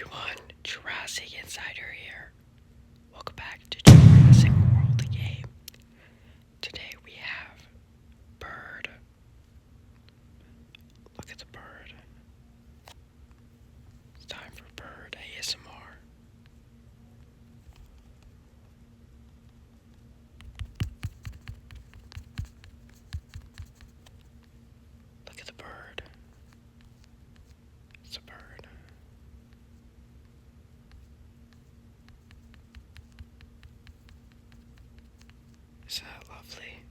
everyone, Jurassic Insider here. Welcome back to Jurassic World the game. Today we have Bird. Look at the bird. It's time for Bird ASMR. Look at the bird. It's a bird. Isn't that lovely?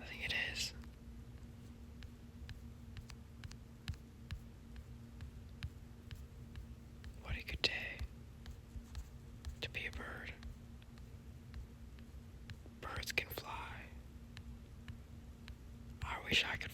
I think it is. What a good day to be a bird. Birds can fly. I wish I could